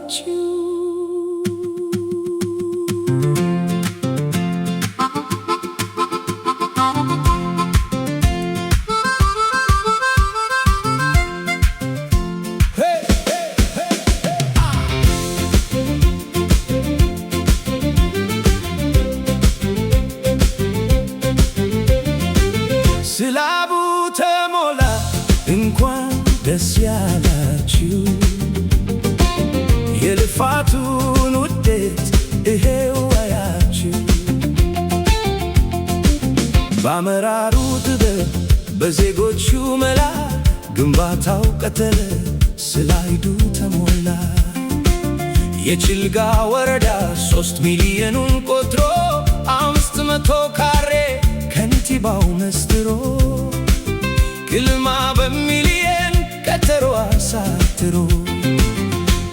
ያላችሁ ስላቡ ተሞላ እንኳን ደስ ያላችሁ የልፋቱን ውጤት ይሄው አያችሁ። በአመራሩ ጥበብ በዜጎቹ መላ ግንባታው ቀጠለ ስላይዱ ተሞላ። የችልጋ ወረዳ 3 ሚሊዮኑን ቆጥሮ 500 ካሬ ከንቲባው መስጥሮ ግልማ በሚሊየን ቀጠሮ አሳትሮ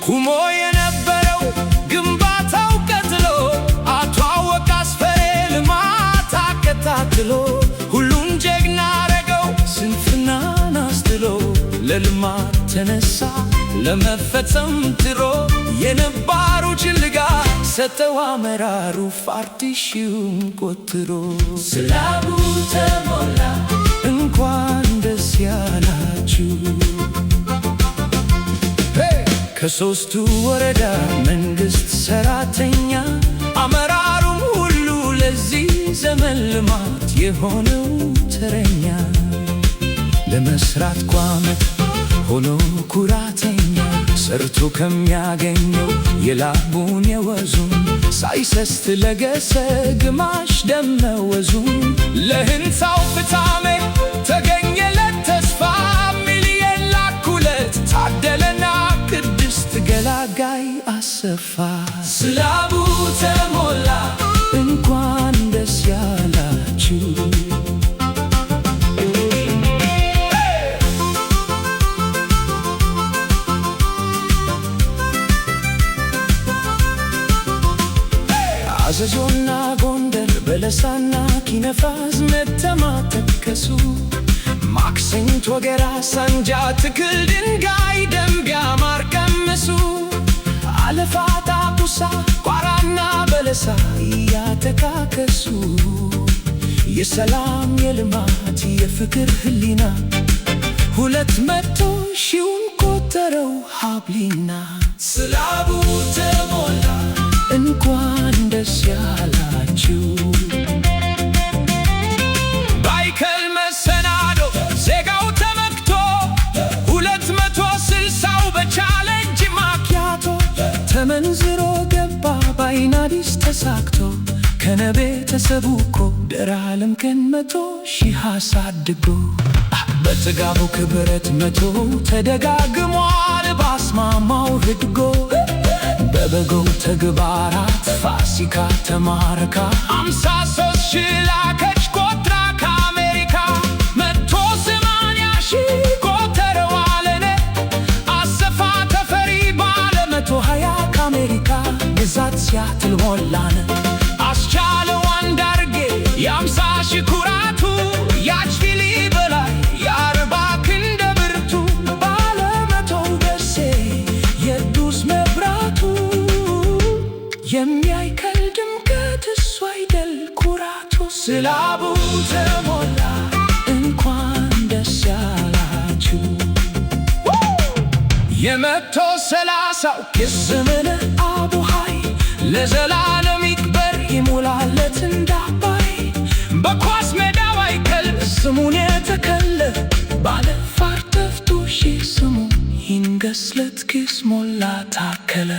ኩሞ የነበረው ግንባታው ቀጥሎ አቶ አወቀ አስፈሬ ልማት አከታትሎ ሁሉን ጀግና አረገው ስንፍናን አስጥሎ ለልማት ተነሳ ለመፈጸም ጥሮ የነባሩ ችልጋ ሰጠው አመራሩ ፓርቲሽን ቆጥሮ። ስላቡ ተሞላ እንኳን ደስ ያላችሁ ከ3ቱ ወረዳ መንግሥት ሰራተኛ አመራሩም ሁሉ ለዚህ ዘመን ልማት የሆነው ተረኛ ለመስራት ቋመ ሆኖ ኩራተኛ ሰርቶ ከሚያገኘው የላቡን የወዙን ሳይሰስት ለገሰ ግማሽ ደመወዙን ለሕንፃው ፍጻሜ ተገኘለት ተስፋ ሚሊየን ላኩለት ታደለና ቅድስት ገላጋይ አሰፋ። ስላቡ ተሞላ እንኳን ደስ ያላችሁ አዘዞና ጎንደር በለሳና ኪነፋዝ መተማ ተከሱ ማክሰኝት ወገራ ሳንጃ ትክል ድንጋይ ደንቢያ ማር ቀመሱ አለፋታ ቁሳ ቋራና በለሳ እያተካከሱ የሰላም የልማት የፍቅር ህሊና 200 ሺውን ቆጠረው ሀብሊና። ስላቡ ተሞላ እንኳን ደስ ያላችሁ ባይከል መሰናዶ ዜጋው ተመክቶ 260ው በቻሌንጅ ማኪያቶ ተመንዝሮ ገባ ባይናዲስ ተሳክቶ ከነቤተሰቡ እኮ ደራለም ቀን 100 ሺህ አሳድጎ በጥጋቡ ክብረት 100 ተደጋግሟል ባስማማው ህድጎ በበጎው ተግባራት ፋሲካ ተማረካ 53 ሺህ ላከች ቆጥራ ከአሜሪካ 180 ሺህ ቆጠረው አለነ አሰፋ ተፈሪ ባለ 120 ከአሜሪካ ግዛት ሲያትል ሞላነ አስቻለው አንዳርጌ የ50 ሺህ ኩራቱ ያች ፊሊ በላይ የ40 ክንደ ብርቱ ባለ 100 ደሴ የዱስ መብራቱ የሚያይከል ድምቀት እሱ አይደል ኩራቱ። ስላቡ ተሞላ እንኳን ደስ ያላችሁ የ130ው የዘመነ አቡሃይ ለዘላለም ይክበር ይሙላለት እንዳባይ በኳስ ሜዳው አይከል ስሙን የተከለ ባለ ፋርተፍቱ ሺህ ስሙ ይንገስለት ኪስ ሞላ ታከለ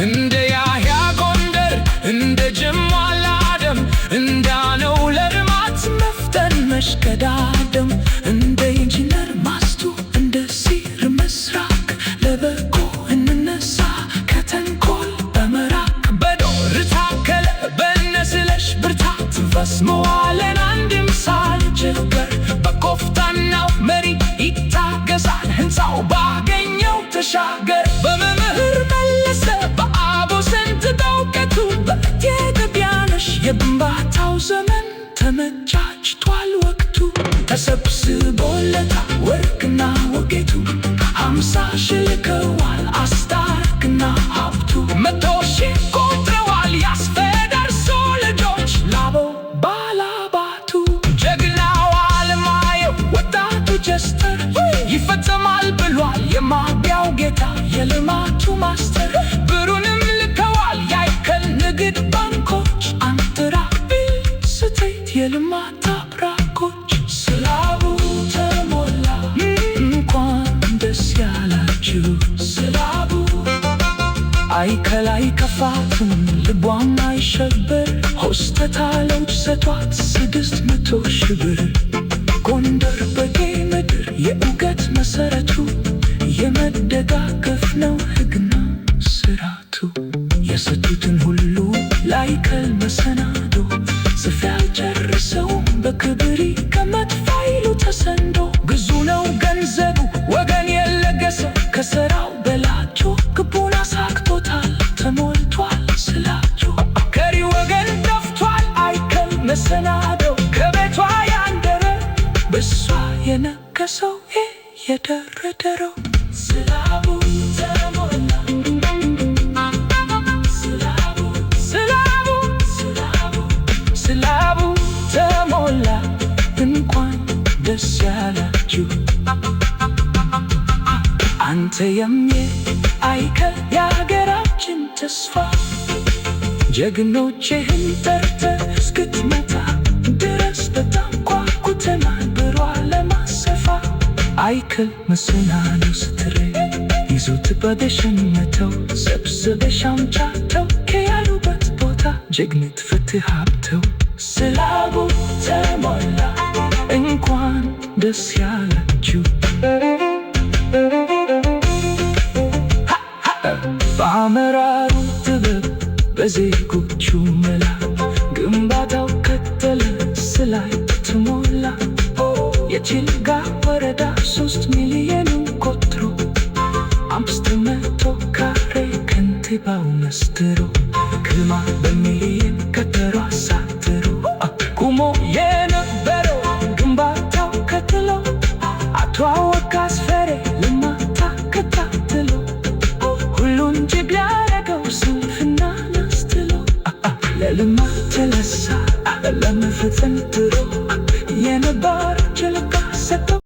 እንደ ያህያ ጎንደር እንደ ጅማ ለአደም እንዳነው ለልማት መፍጠን መሽቀዳደም እንደ ኢንጂነር ማስቱ እንደ ሲር ምስራቅ ለበጎ እንነሳ ከተንኮል በመራቅ በዶር ታከለ በነስለሽ ብርታት ፈስመዋለን አንድም ሳንቸገር በኮፍታናው መሪ ይታገሳል ሕንፃው ባገኘው ተሻገር በመምህር መለሰ በአቦ ስንት በእውቀቱ በየገቢያነሽ የግንባታው ዘመን ተመቻችቷል ወቅቱ ተሰብስቦለታ ወርቅና ወጌቱ 50 ሺህ ልከዋል አስታርቀው አይከል አይከፋትም ልቧም አይሸበር ሆስተታ ለውጭ ሰቷት 600,000 ብር ጎንደር በጌ ምድር የእውቀት መሰረቱ የመደጋገፍ ነው ሕግና ስራቱ የሰጡትን ሁሉ ላይከል መሰናዶ ጽፌ አልጨርሰውም በክብር ይቀመጥ ፋይሉ ተሰንዶ ብዙ ነው ገንዘቡ ወገን የለገሰው ከሥራው በላቸው ግቡን አሳክቶታል ተሞልቷል ስላቸው ከሪ ወገን ጠፍቷል አይከል መሰናዶ ከቤቷ ያንደረ በሷ የነገሰው የደረደረው ስላቡ ተሞላ ስላቡ ተሞላ እንኳን ደስ ያላችሁ አንተ አይከል የሀገራችን ተስፋ ጀግኖችህን ጠርተህ እስክትመጣ ድረስ በታንኳ ኩተናል ብሯ ለማሰፋ አይከል መሰናዶ ስትሬ ይዞት በደሸነተው ሰብስበሽ አምጫተው ከያሉበት ቦታ ጀግነት ፍትህ ሀብተው ስላቡ ተሞላ እንኳን ደስ ያላችሁ በአመራሩ ጥበብ በዜጎቹ መላ ግንባታው ከተለ ስላይ ተሞላ የጭልጋ ወረዳ 3 ሚሊዮኑን ቆጥሮ 500 ካሬ ከንቲባው መስድሮ ክልማ በሚሊዮን ከተሯ አሳትሮ ቁሞ የነበረው ግንባታው ከትሎ አቶ አወቃ አስፈሬ ልማታ ከታትሎ ሁሉን ጅብ ያረገው ስንፍና ናስትሎ ለልማት ተነሳ ለመፈጸም ጥሮ የነባር ችልጋ ሰጠው